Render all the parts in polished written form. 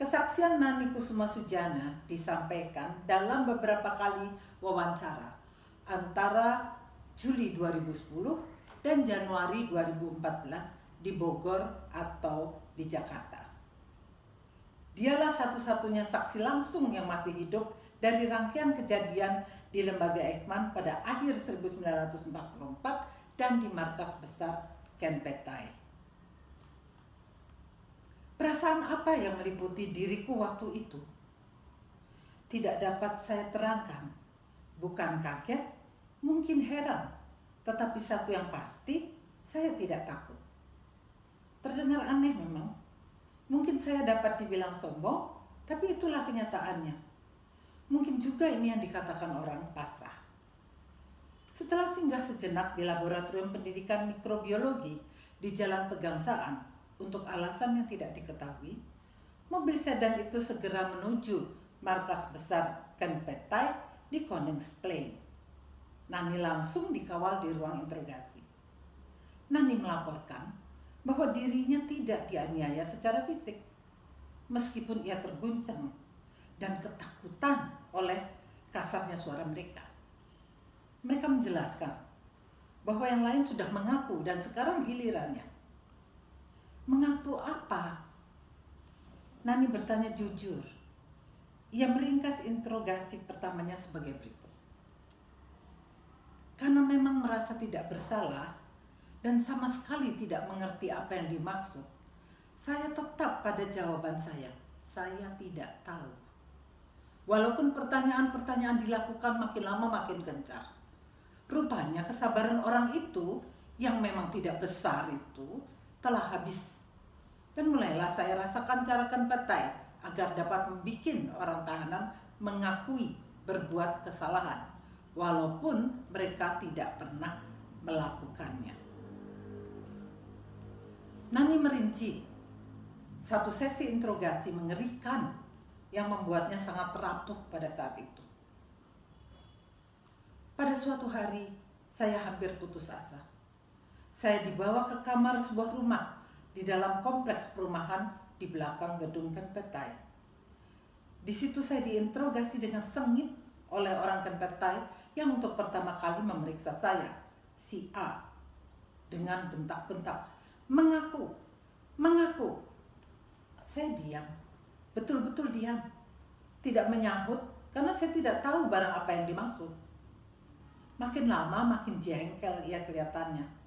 Kesaksian Nani Kusuma Sujana disampaikan dalam beberapa kali wawancara antara Juli 2010 dan Januari 2014 di Bogor atau di Jakarta. Dialah satu-satunya saksi langsung yang masih hidup dari rangkaian kejadian di Lembaga Eijkman pada akhir 1944 dan di markas besar Ken Petai. Perasaan apa yang meliputi diriku waktu itu? Tidak dapat saya terangkan. Bukan kaget, mungkin heran. Tetapi satu yang pasti, saya tidak takut. Terdengar aneh memang. Mungkin saya dapat dibilang sombong, tapi itulah kenyataannya. Mungkin juga ini yang dikatakan orang pasrah. Setelah singgah sejenak di Laboratorium Pendidikan Mikrobiologi di Jalan Pegangsaan, untuk alasan yang tidak diketahui, mobil sedan itu segera menuju markas besar Ken Petai di Koningsplein. Nani langsung dikawal di ruang interogasi. Nani melaporkan bahwa dirinya tidak dianiaya secara fisik, meskipun ia terguncang dan ketakutan oleh kasarnya suara mereka. Mereka menjelaskan bahwa yang lain sudah mengaku dan sekarang gilirannya. Mengaku apa? Nani bertanya jujur. Ia meringkas interogasi pertamanya sebagai berikut. Karena memang merasa tidak bersalah dan sama sekali tidak mengerti apa yang dimaksud, saya tetap pada jawaban saya tidak tahu. Walaupun pertanyaan-pertanyaan dilakukan makin lama makin gencar. Rupanya kesabaran orang itu yang memang tidak besar itu telah habis. Dan mulailah saya rasakan cara Ken Petai agar dapat membuat orang tahanan mengakui berbuat kesalahan, walaupun mereka tidak pernah melakukannya. Nani merinci satu sesi interogasi mengerikan yang membuatnya sangat rapuh pada saat itu. Pada suatu hari, saya hampir putus asa. Saya dibawa ke kamar sebuah rumah di dalam kompleks perumahan di belakang gedung Ken Petai. Di situ saya diinterogasi dengan sengit oleh orang Ken Petai yang untuk pertama kali memeriksa saya, si A, dengan bentak-bentak, mengaku. Saya diam, betul-betul diam, tidak menyahut karena saya tidak tahu barang apa yang dimaksud. Makin lama makin jengkel ia kelihatannya.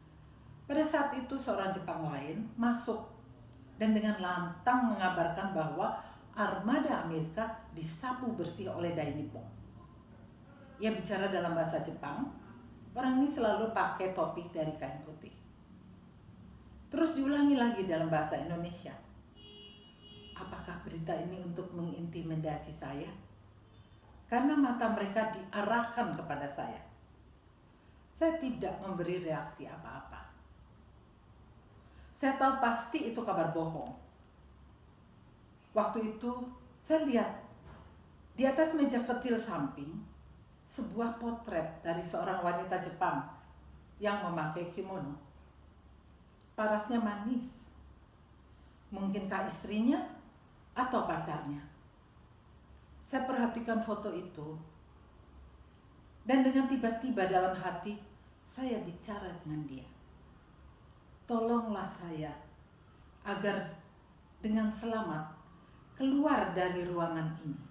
Pada saat itu seorang Jepang lain masuk dan dengan lantang mengabarkan bahwa armada Amerika disapu bersih oleh Dai Nippon. Ia bicara dalam bahasa Jepang. Orang ini selalu pakai topi dari kain putih. Terus diulangi lagi dalam bahasa Indonesia. Apakah berita ini untuk mengintimidasi saya? Karena mata mereka diarahkan kepada saya. Saya tidak memberi reaksi apa-apa. Saya tahu pasti itu kabar bohong. Waktu itu saya lihat di atas meja kecil samping sebuah potret dari seorang wanita Jepang yang memakai kimono. Parasnya manis. Mungkinkah istrinya atau pacarnya? Saya perhatikan foto itu dan dengan tiba-tiba dalam hati saya bicara dengan dia. Tolonglah saya agar dengan selamat keluar dari ruangan ini.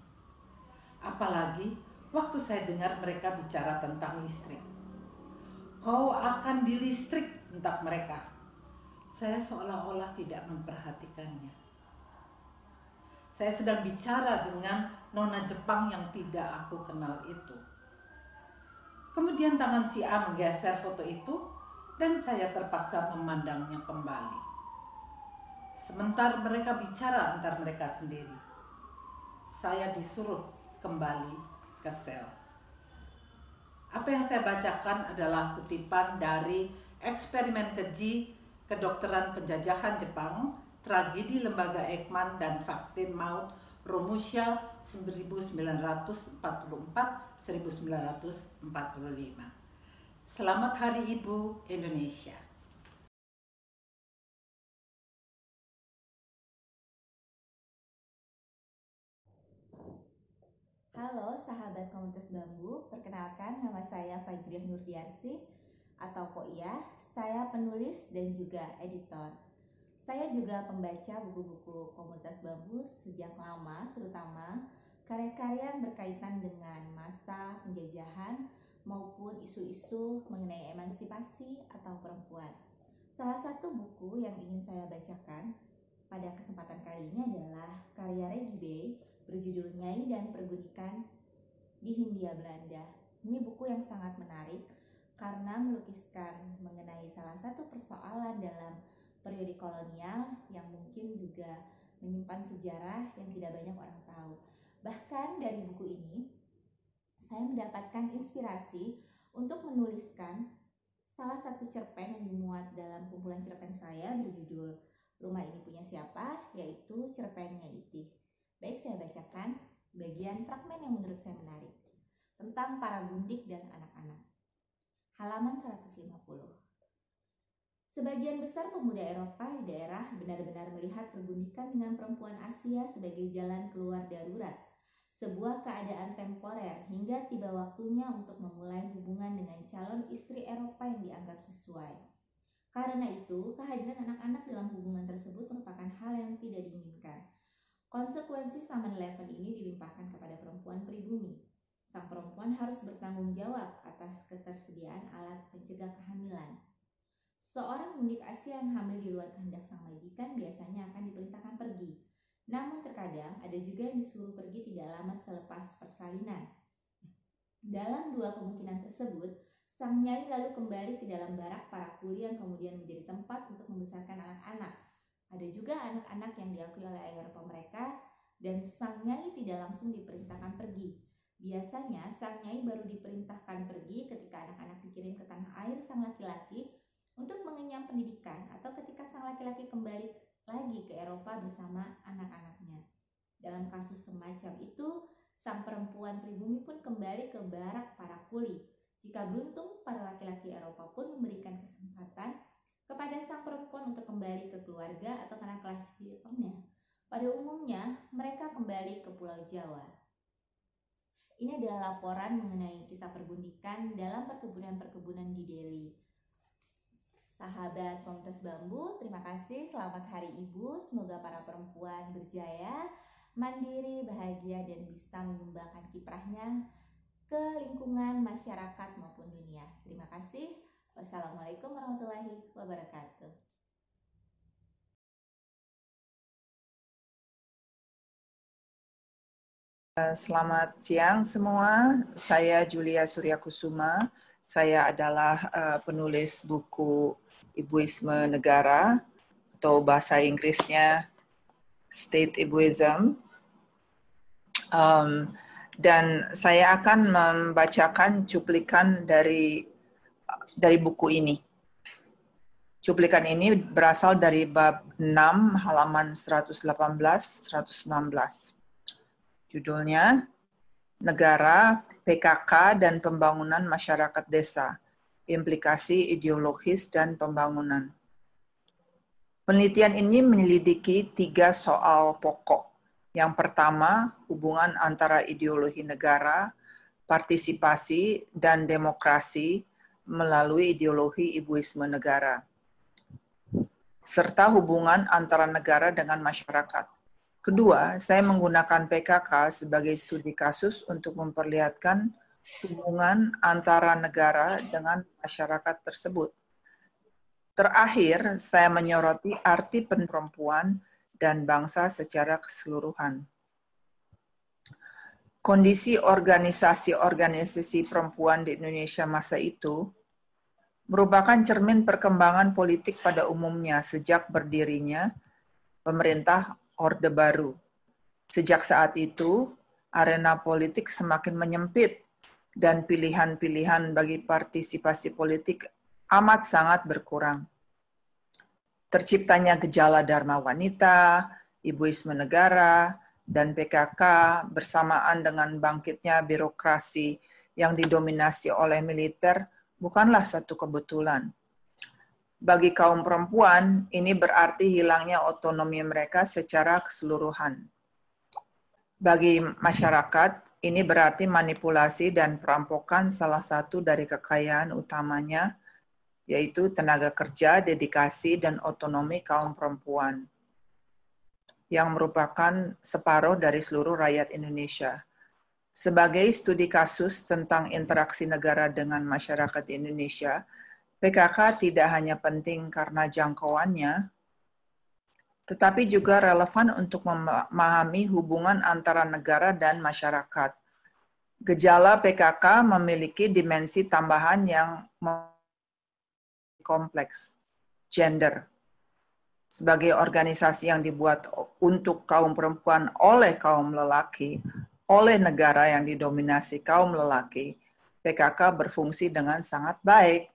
Apalagi waktu saya dengar mereka bicara tentang listrik. Kau akan dilistrik, entah mereka. Saya seolah-olah tidak memperhatikannya. Saya sedang bicara dengan nona Jepang yang tidak aku kenal itu. Kemudian tangan si A menggeser foto itu dan saya terpaksa memandangnya kembali. Sementara mereka bicara antar mereka sendiri, saya disuruh kembali ke sel. Apa yang saya bacakan adalah kutipan dari eksperimen keji kedokteran penjajahan Jepang, tragedi Lembaga Eijkman dan vaksin maut Rumusha 1944-1945. Selamat Hari Ibu Indonesia. Halo sahabat komunitas bambu, perkenalkan nama saya Fajriah Nurdiarsi atau Poiyah. Saya penulis dan juga editor. Saya juga pembaca buku-buku komunitas bambu sejak lama, terutama karya-karya yang berkaitan dengan masa penjajahan maupun isu-isu mengenai emansipasi atau perempuan. Salah satu buku yang ingin saya bacakan pada kesempatan kali ini adalah karya Reggie Bey berjudul Nyai dan Perbudikan di Hindia Belanda. Ini buku yang sangat menarik karena melukiskan mengenai salah satu persoalan dalam periode kolonial yang mungkin juga menyimpan sejarah yang tidak banyak orang tahu. Bahkan dari buku ini, saya mendapatkan inspirasi untuk menuliskan salah satu cerpen yang dimuat dalam kumpulan cerpen saya berjudul Rumah Ini Punya Siapa, yaitu cerpennya Itih. Baik, saya bacakan bagian fragmen yang menurut saya menarik tentang para gundik dan anak-anak. Halaman 150. Sebagian besar pemuda Eropa di daerah benar-benar melihat pergundikan dengan perempuan Asia sebagai jalan keluar darurat, sebuah keadaan temporer hingga tiba waktunya untuk memulai hubungan dengan calon istri Eropa yang dianggap sesuai. Karena itu, kehadiran anak-anak dalam hubungan tersebut merupakan hal yang tidak diinginkan. Konsekuensi Saman Leven ini dilimpahkan kepada perempuan pribumi. Sang perempuan harus bertanggung jawab atas ketersediaan alat pencegah kehamilan. Seorang gundik Asia yang hamil di luar kehendak sang majikan biasanya akan diperintahkan pergi. Namun terkadang ada juga yang disuruh pergi tidak lama selepas persalinan. Dalam dua kemungkinan tersebut, sang nyai lalu kembali ke dalam barak para kuli yang kemudian menjadi tempat untuk membesarkan anak-anak. Ada juga anak-anak yang diakui oleh ayah Eropa mereka dan sang nyai tidak langsung diperintahkan pergi. Biasanya sang nyai baru diperintahkan pergi ketika anak-anak dikirim ke tanah air sang laki-laki untuk mengenyam pendidikan atau ketika sang laki-laki kembali lagi ke Eropa bersama anak-anaknya. Dalam kasus semacam itu, sang perempuan pribumi pun kembali ke barak para kuli. Jika beruntung, para laki-laki Eropa pun memberikan kesempatan kepada sang perempuan untuk kembali ke keluarga atau tanah kelahirannya. Pada umumnya, mereka kembali ke Pulau Jawa. Ini adalah laporan mengenai kisah pergundikan dalam perkebunan-perkebunan di Delhi. Sahabat komunitas bambu, terima kasih. Selamat Hari Ibu. Semoga para perempuan berjaya, mandiri, bahagia, dan bisa menyumbangkan kiprahnya ke lingkungan masyarakat maupun dunia. Terima kasih. Wassalamualaikum warahmatullahi wabarakatuh. Selamat siang semua, saya Julia Suryakusuma. Saya adalah penulis buku Ibuisme Negara atau bahasa Inggrisnya State Ibuism. Dan saya akan membacakan cuplikan dari buku ini. Cuplikan ini berasal dari bab 6 halaman 118-119. Judulnya Negara, PKK, dan Pembangunan Masyarakat Desa, Implikasi Ideologis dan Pembangunan. Penelitian ini menyelidiki 3 soal pokok. Yang pertama, hubungan antara ideologi negara, partisipasi, dan demokrasi melalui ideologi ibuisme negara, serta hubungan antara negara dengan masyarakat. Kedua, saya menggunakan PKK sebagai studi kasus untuk memperlihatkan hubungan antara negara dengan masyarakat tersebut. Terakhir, saya menyoroti arti perempuan dan bangsa secara keseluruhan. Kondisi organisasi-organisasi perempuan di Indonesia masa itu merupakan cermin perkembangan politik pada umumnya sejak berdirinya pemerintah Orde Baru. Sejak saat itu, arena politik semakin menyempit dan pilihan-pilihan bagi partisipasi politik amat sangat berkurang. Terciptanya gejala Dharma Wanita, Ibuisme Negara, dan PKK bersamaan dengan bangkitnya birokrasi yang didominasi oleh militer bukanlah satu kebetulan. Bagi kaum perempuan, ini berarti hilangnya otonomi mereka secara keseluruhan. Bagi masyarakat, Ini berarti manipulasi dan perampokan salah satu dari kekayaan utamanya, yaitu tenaga kerja, dedikasi, dan otonomi kaum perempuan, yang merupakan separuh dari seluruh rakyat Indonesia. Sebagai studi kasus tentang interaksi negara dengan masyarakat Indonesia, PKK tidak hanya penting karena jangkauannya, tetapi juga relevan untuk memahami hubungan antara negara dan masyarakat. Gejala PKK memiliki dimensi tambahan yang kompleks, gender. Sebagai organisasi yang dibuat untuk kaum perempuan oleh kaum lelaki, oleh negara yang didominasi kaum lelaki, PKK berfungsi dengan sangat baik.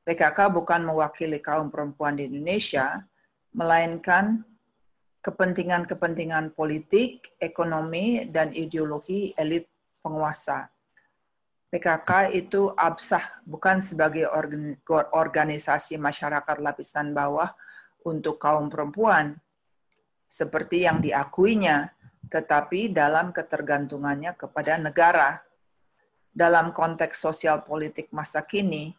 PKK bukan mewakili kaum perempuan di Indonesia, melainkan kepentingan-kepentingan politik, ekonomi, dan ideologi elit penguasa. PKK itu absah, bukan sebagai organisasi masyarakat lapisan bawah untuk kaum perempuan, seperti yang diakuinya, tetapi dalam ketergantungannya kepada negara. Dalam konteks sosial politik masa kini,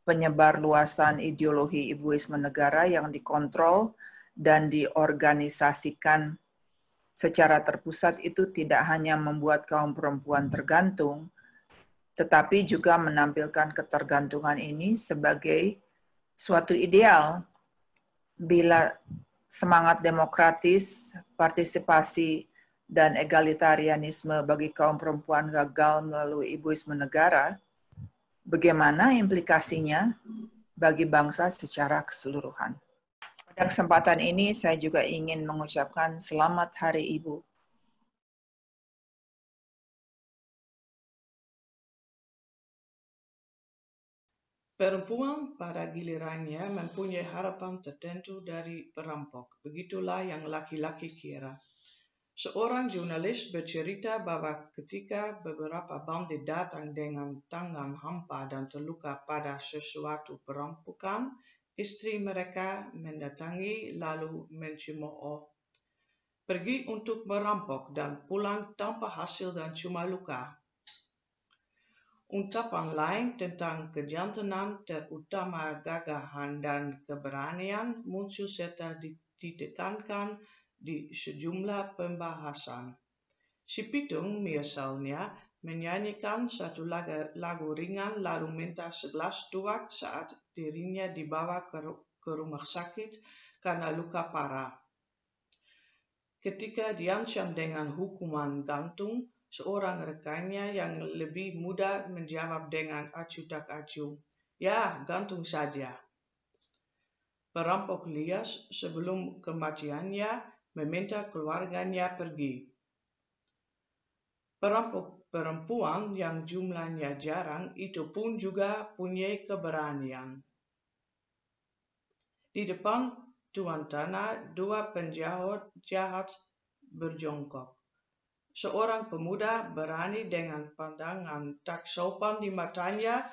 penyebar luasan ideologi ibuisme negara yang dikontrol dan diorganisasikan secara terpusat itu tidak hanya membuat kaum perempuan tergantung, tetapi juga menampilkan ketergantungan ini sebagai suatu ideal. Bila semangat demokratis, partisipasi, dan egalitarianisme bagi kaum perempuan gagal melalui ibuisme negara, bagaimana implikasinya bagi bangsa secara keseluruhan? Pada kesempatan ini, saya juga ingin mengucapkan Selamat Hari Ibu. Perempuan pada gilirannya mempunyai harapan tertentu dari perampok. Begitulah yang laki-laki kira. Seorang jurnalis bercerita bahwa ketika beberapa bandit datang dengan tangan hampa dan terluka pada sesuatu perampokan, istri mereka mendatangi lalu mencemooh, pergi untuk merampok dan pulang tanpa hasil dan cuma luka. Ungkapan lain tentang kejantanan, terutama gagahan dan keberanian, muncul serta ditekankan di sejumlah pembahasan. Si Pitung misalnya menyanyikan satu lagu ringan lalu minta segelas tuak saat dirinya dibawa ke rumah sakit karena luka parah. Ketika diancam dengan hukuman gantung, seorang rekannya yang lebih muda menjawab dengan acuh tak acuh, "Ya, gantung saja." Perampok lias sebelum kematiannya meminta keluarganya pergi. Perampok perempuan yang jumlahnya jarang itu pun juga punya keberanian. Di depan tuan tanah, dua penjahat berjongkok. Seorang pemuda berani dengan pandangan tak sopan di matanya,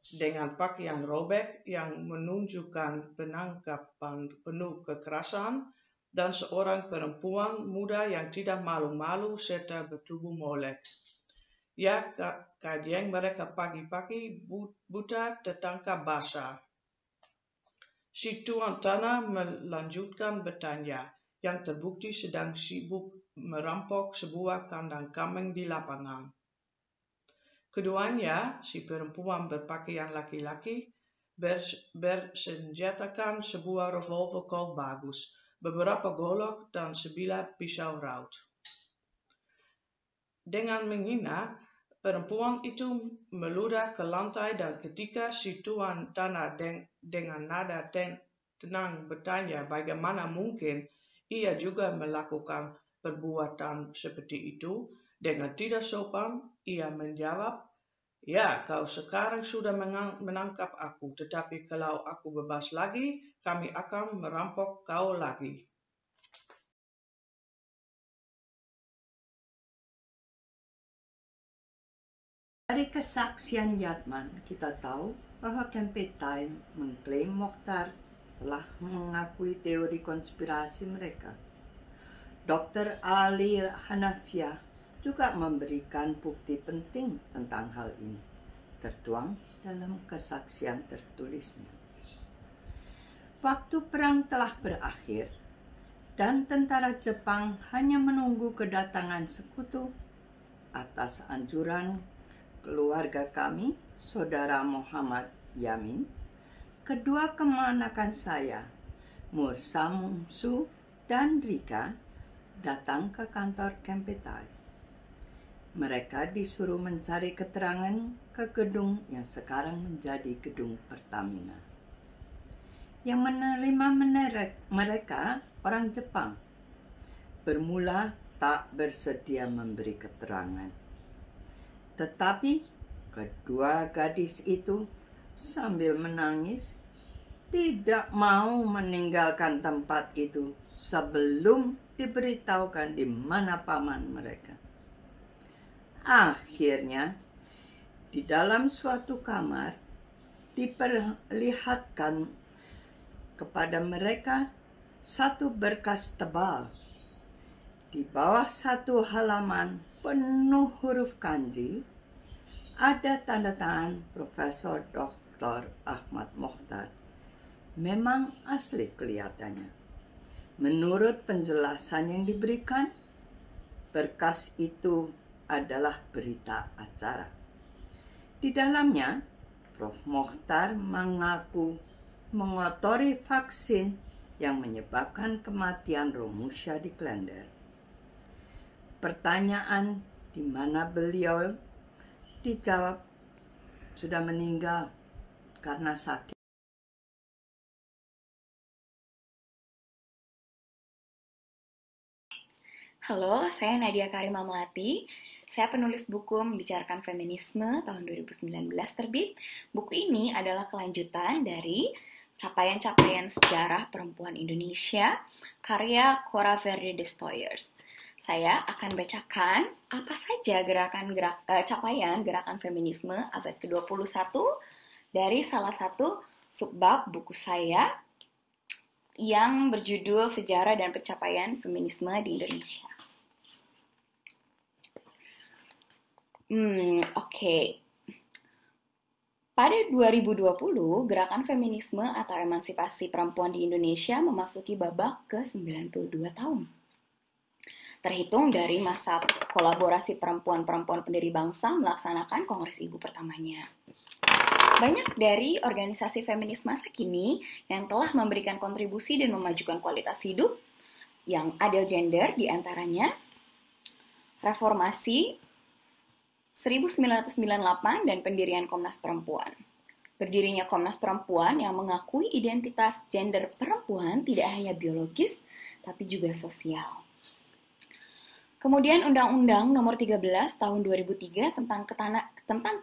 dengan pakaian robek yang menunjukkan penangkapan penuh kekerasan, dan seorang perempuan muda yang tidak malu-malu serta bertubuh molek. Ya, kajian mereka pagi-pagi buta tertangkap basah. Si tuan tanah melanjutkan bertanya, yang terbukti sedang sibuk merampok sebuah kandang kambing di lapangan. Keduanya, si perempuan berpakaian laki-laki, bersenjatakan sebuah revolver Colt bagus, beberapa golok, dan sebilah pisau raut. Dengan menghina, perempuan itu meludah ke lantai dan ketika si tuan tanah dengan nada tenang bertanya bagaimana mungkin ia juga melakukan perbuatan seperti itu, dengan tidak sopan ia menjawab, "Ya, kau sekarang sudah menangkap aku, tetapi kalau aku bebas lagi, kami akan merampok kau lagi." Dari kesaksian Yatman, kita tahu bahwa Kempeitai mengklaim Mokhtar telah mengakui teori konspirasi mereka. Dr. Ali Hanafiah juga memberikan bukti penting tentang hal ini, tertuang dalam kesaksian tertulisnya. Waktu perang telah berakhir, dan tentara Jepang hanya menunggu kedatangan sekutu. Atas anjuran keluarga kami, Saudara Muhammad Yamin, kedua kemanakan saya, Mursa Mumsu dan Rika, datang ke kantor Kempetai. Mereka disuruh mencari keterangan ke gedung yang sekarang menjadi gedung Pertamina. Yang menerima mereka orang Jepang. Bermula tak bersedia memberi keterangan. Tetapi kedua gadis itu sambil menangis tidak mau meninggalkan tempat itu sebelum diberitahukan di mana paman mereka. Akhirnya, di dalam suatu kamar diperlihatkan kepada mereka satu berkas tebal. Di bawah satu halaman penuh huruf kanji, ada tanda tangan Profesor Dr. Ahmad Mokhtar. Memang asli kelihatannya. Menurut penjelasan yang diberikan, berkas itu adalah berita acara. Di dalamnya, Prof. Mokhtar mengaku mengotori vaksin yang menyebabkan kematian Romusha di Klender. Pertanyaan di mana beliau dijawab sudah meninggal karena sakit. Halo, saya Nadia Karima Melati. Saya penulis buku Membicarakan Feminisme tahun 2019 terbit. Buku ini adalah kelanjutan dari capaian-capaian sejarah perempuan Indonesia, karya Cora Verde Destroyers. Saya akan bacakan apa saja capaian gerakan feminisme abad ke-21 dari salah satu subbab buku saya yang berjudul Sejarah dan Pencapaian Feminisme di Indonesia. Oke. Pada 2020, gerakan feminisme atau emansipasi perempuan di Indonesia memasuki babak ke-92 tahun. Terhitung dari masa kolaborasi perempuan-perempuan pendiri bangsa melaksanakan Kongres Ibu pertamanya. Banyak dari organisasi feminis masa kini yang telah memberikan kontribusi dan memajukan kualitas hidup yang adil gender, diantaranya Reformasi 1998 dan pendirian Komnas Perempuan. Berdirinya Komnas Perempuan yang mengakui identitas gender perempuan tidak hanya biologis, tapi juga sosial. Kemudian Undang-Undang Nomor 13 Tahun 2003 tentang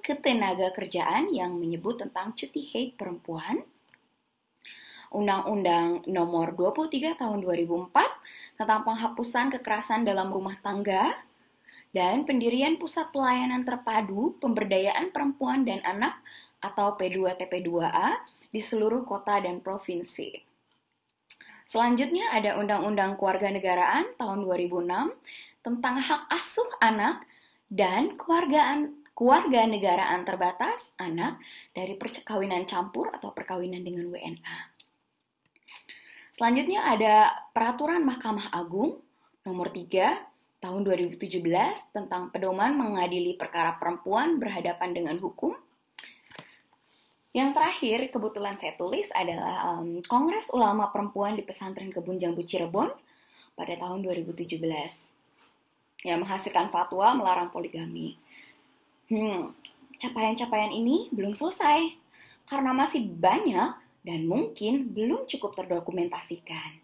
ketenagakerjaan yang menyebut tentang cuti haid perempuan. Undang-Undang Nomor 23 Tahun 2004 tentang penghapusan kekerasan dalam rumah tangga dan pendirian Pusat Pelayanan Terpadu Pemberdayaan Perempuan dan Anak atau P2TP2A di seluruh kota dan provinsi. Selanjutnya ada Undang-Undang Kewarganegaraan tahun 2006 tentang hak asuh anak dan kewarganegaraan terbatas anak dari perkawinan campur atau perkawinan dengan WNA. Selanjutnya ada Peraturan Mahkamah Agung nomor 3 tahun 2017 tentang pedoman mengadili perkara perempuan berhadapan dengan hukum. Yang terakhir, kebetulan saya tulis adalah Kongres Ulama Perempuan di Pesantren Kebun Jambu Cirebon pada tahun 2017 yang menghasilkan fatwa melarang poligami. Capaian-capaian ini belum selesai karena masih banyak dan mungkin belum cukup terdokumentasikan.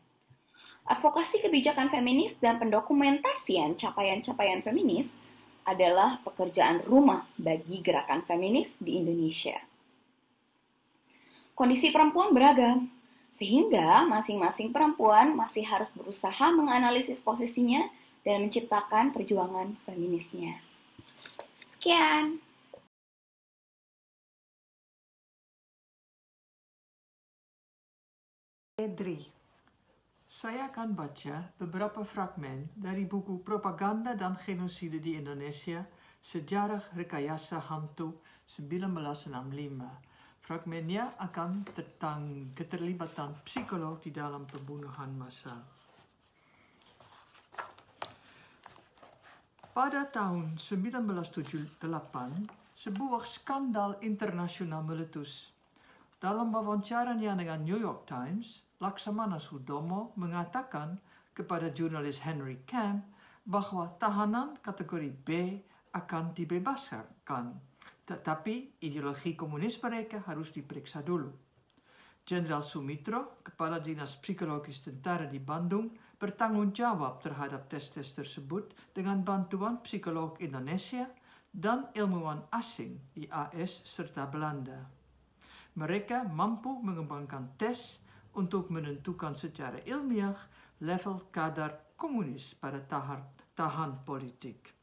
Advokasi kebijakan feminis dan pendokumentasian capaian-capaian feminis adalah pekerjaan rumah bagi gerakan feminis di Indonesia. Kondisi perempuan beragam, sehingga masing-masing perempuan masih harus berusaha menganalisis posisinya dan menciptakan perjuangan feminisnya. Sekian. Edri, Saya akan baca beberapa fragmen dari buku Propaganda dan Genosida di Indonesia, Sejarah Rekayasa Hantu 1965. Fragmennya akan tentang keterlibatan psikolog di dalam pembunuhan massal. Pada tahun 1978, sebuah skandal internasional meletus. Dalam wawancaranya dengan New York Times, Laksamana Sudomo mengatakan kepada jurnalis Henry Camp bahwa tahanan kategori B akan dibebaskan, tetapi ideologi komunis mereka harus diperiksa dulu. Jenderal Sumitro, Kepala Dinas Psikologis Tentara di Bandung, bertanggung jawab terhadap tes-tes tersebut dengan bantuan psikolog Indonesia dan ilmuwan asing di AS serta Belanda. Mereka mampu mengembangkan tes untuk menentukan secara ilmiah level kadar komunis pada tahan politik.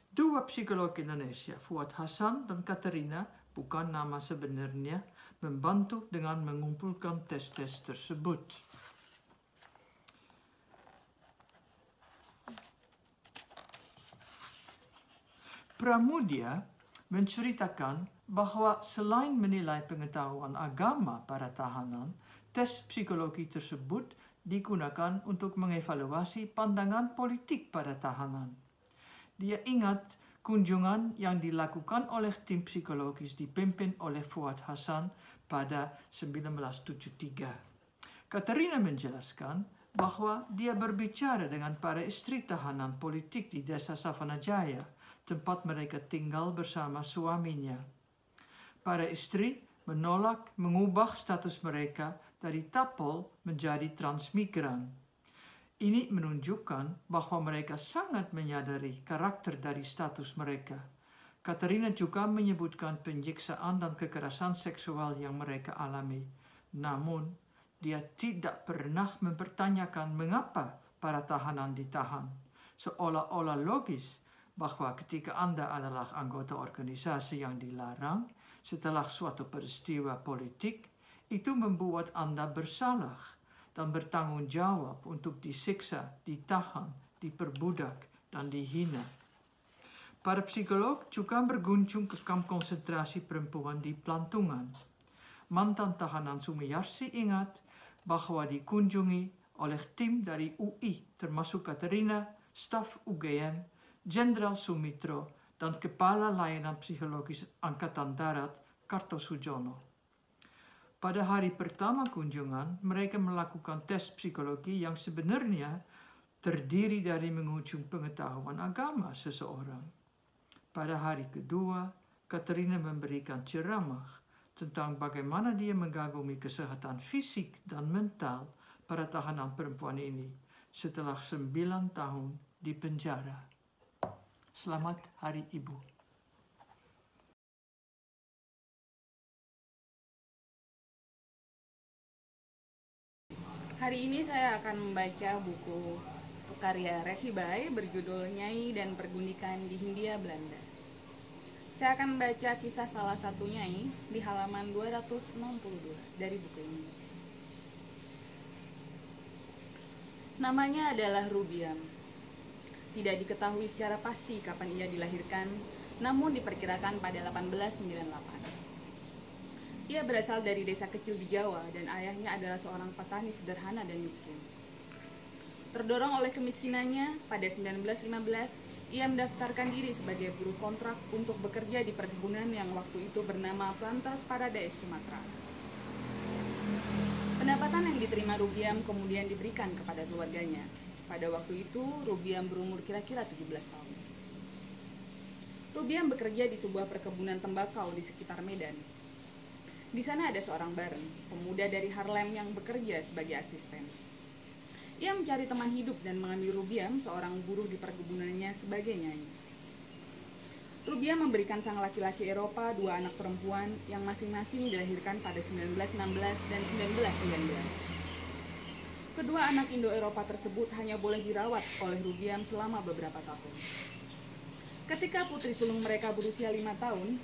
Dua psikolog Indonesia, Fuad Hasan dan Katerina, bukan nama sebenarnya, membantu dengan mengumpulkan tes-tes tersebut. Pramudia menceritakan bahwa selain menilai pengetahuan agama para tahanan, tes psikologi tersebut digunakan untuk mengevaluasi pandangan politik pada tahanan. Dia ingat kunjungan yang dilakukan oleh tim psikologis dipimpin oleh Fuad Hasan pada 1973. Katerina menjelaskan bahwa dia berbicara dengan para istri tahanan politik di desa Savanajaya, tempat mereka tinggal bersama suaminya. Para istri menolak mengubah status mereka dari tapol menjadi transmigran. Ini menunjukkan bahwa mereka sangat menyadari karakter dari status mereka. Katerina juga menyebutkan penyiksaan dan kekerasan seksual yang mereka alami. Namun, dia tidak pernah mempertanyakan mengapa para tahanan ditahan. Seolah-olah logis bahwa ketika Anda adalah anggota organisasi yang dilarang, setelah suatu peristiwa politik, itu membuat Anda bersalah dan bertanggung jawab untuk disiksa, ditahan, diperbudak, dan dihina. Para psikolog juga berkunjung ke kamp konsentrasi perempuan di Plantungan. Mantan tahanan Sumiyarsi ingat bahwa dikunjungi oleh tim dari UI, termasuk Katerina, staf UGM, Jenderal Sumitro, dan Kepala Layanan Psikologis Angkatan Darat, Kartosujono. Pada hari pertama kunjungan, mereka melakukan tes psikologi yang sebenarnya terdiri dari menguji pengetahuan agama seseorang. Pada hari kedua, Katerina memberikan ceramah tentang bagaimana dia mengagumi kesehatan fisik dan mental para tahanan perempuan ini setelah 9 tahun di penjara. Selamat Hari Ibu. Hari ini saya akan membaca buku karya Rechi Bai berjudul Nyai dan Pergundikan di Hindia Belanda. Saya akan membaca kisah salah satu nyai di halaman 262 dari buku ini. Namanya adalah Rubiam. Tidak diketahui secara pasti kapan ia dilahirkan, namun diperkirakan pada 1898. Ia berasal dari desa kecil di Jawa dan ayahnya adalah seorang petani sederhana dan miskin. Terdorong oleh kemiskinannya, pada 1915 ia mendaftarkan diri sebagai buruh kontrak untuk bekerja di perkebunan yang waktu itu bernama Plantas Paradise, Sumatera. Pendapatan yang diterima Rubiam kemudian diberikan kepada keluarganya. Pada waktu itu, Rubiam berumur kira-kira 17 tahun. Rubiam bekerja di sebuah perkebunan tembakau di sekitar Medan. Di sana ada seorang bareng, pemuda dari Harlem yang bekerja sebagai asisten. Ia mencari teman hidup dan mengambil Rubiam, seorang buruh di perkebunannya, sebagai nyai. Rubiam memberikan sang laki-laki Eropa 2 anak perempuan yang masing-masing dilahirkan pada 1916 dan 1919. Kedua anak Indo-Eropa tersebut hanya boleh dirawat oleh Rubiam selama beberapa tahun. Ketika putri sulung mereka berusia 5 tahun,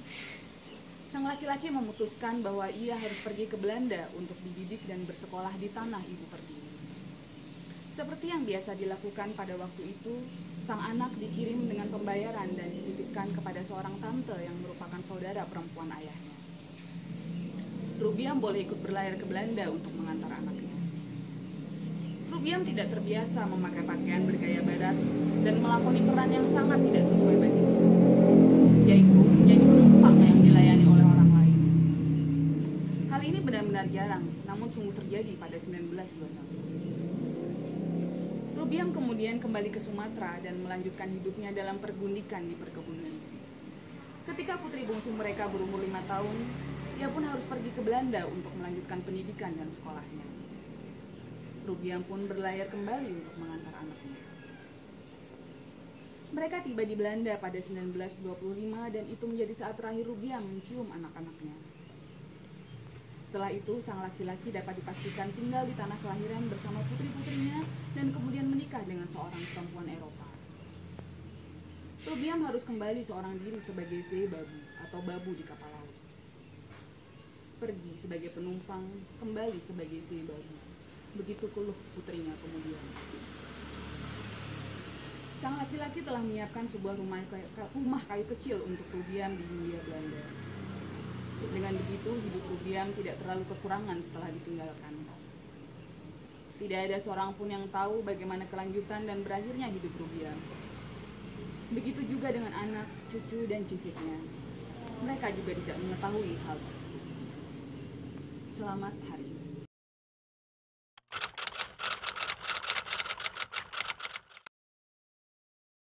sang laki-laki memutuskan bahwa ia harus pergi ke Belanda untuk dididik dan bersekolah di tanah ibu pertiwi. Seperti yang biasa dilakukan pada waktu itu, sang anak dikirim dengan pembayaran dan dititipkan kepada seorang tante yang merupakan saudara perempuan ayahnya. Rubiam boleh ikut berlayar ke Belanda untuk mengantar anaknya. Rubiam tidak terbiasa memakai pakaian bergaya barat dan melakoni peran yang sangat tidak sesuai baginya, yaitu menjadi penumpang yang dilayani oleh orang lain. Hal ini benar-benar jarang, namun sungguh terjadi pada 1921. Rubiam kemudian kembali ke Sumatera dan melanjutkan hidupnya dalam pergundikan di perkebunan. Ketika putri bungsu mereka berumur 5 tahun, ia pun harus pergi ke Belanda untuk melanjutkan pendidikan dan sekolahnya. Rubiam pun berlayar kembali untuk mengantar anaknya. Mereka tiba di Belanda pada 1925 dan itu menjadi saat terakhir Rubiam mencium anak-anaknya. Setelah itu, sang laki-laki dapat dipastikan tinggal di tanah kelahiran bersama putri-putrinya dan kemudian menikah dengan seorang perempuan Eropa. Rubiam harus kembali seorang diri sebagai seebabu atau babu di kapal laut. Pergi sebagai penumpang, kembali sebagai seebabu. Begitu keluh putrinya kemudian. Sang laki-laki telah menyiapkan sebuah rumah kayu kecil untuk Rubiam di Hindia Belanda. Dengan begitu, hidup Rubiam tidak terlalu kekurangan setelah ditinggalkan. Tidak ada seorang pun yang tahu bagaimana kelanjutan dan berakhirnya hidup Rubiam. Begitu juga dengan anak, cucu, dan cicitnya. Mereka juga tidak mengetahui hal tersebut. Selamat hari